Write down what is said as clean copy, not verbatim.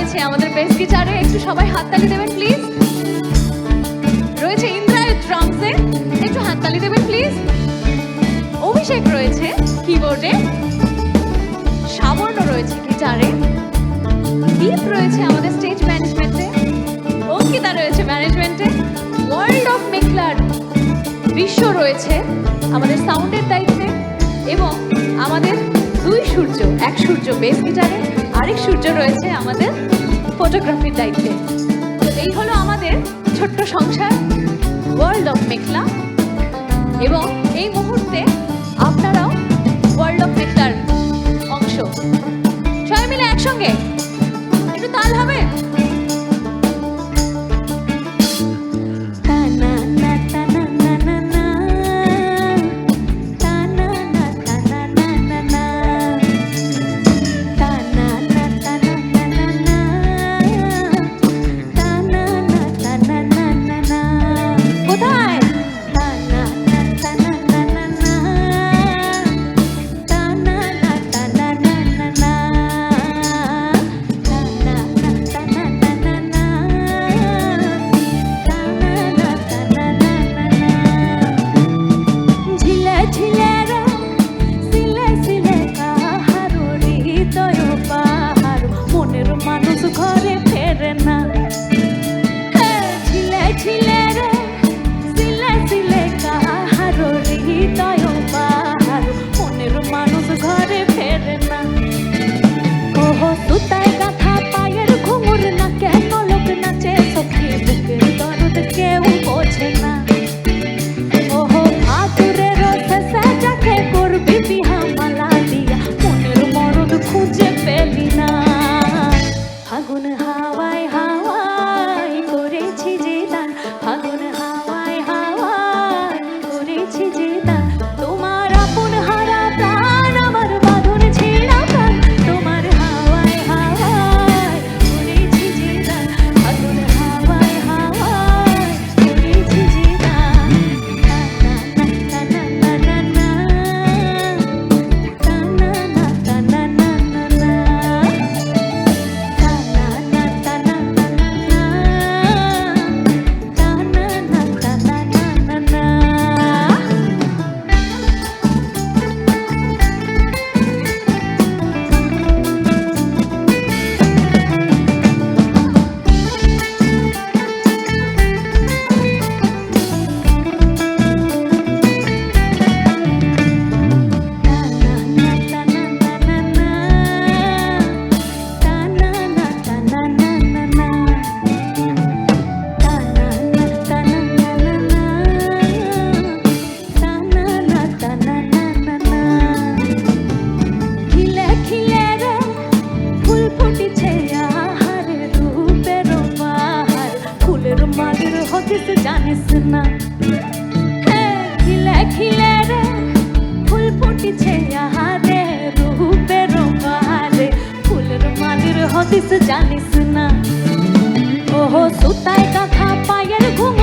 রয়েছে আমাদের বেস গিটারে, একটু সবাই হাততালি দেবেন প্লিজ। রয়েছে ইন্দ্রায়ণ ড্রামসে, একটু হাততালি দেবেন প্লিজ। অভিষেক রয়েছে কিবোর্ডে, সাবর্ণ রয়েছে গিটারে, দীপ রয়েছে আমাদের স্টেজ ম্যানেজমেন্টে, অঙ্কিতা রয়েছে ম্যানেজমেন্টে, ওয়ার্ল্ড অফ মেঘলার বিশ্ব রয়েছে আমাদের সাউন্ডের দায়িত্বে, এবং আমাদের দুই সূর্য, এক সূর্য বেস গিটারে, আরেক সূর্য রয়েছে আমাদের ফটোগ্রাফির দায়িত্বে। তো এই হলো আমাদের ছোট্ট সংসার ওয়ার্ল্ড অফ মেঘলা, এবং এই মুহূর্তে আপনারাও ওয়ার্ল্ড অফ মেঘলার অংশ। সবাই মিলে একসঙ্গে একটু তাল হবে। জানিস না খিলে খিলে রে ফুল ফুটিছে আহারে রূপের বাহারে, ফুলের মালির হদিস জানিস না। ওহো সুতায় কাঁথা পায়ের ঘুম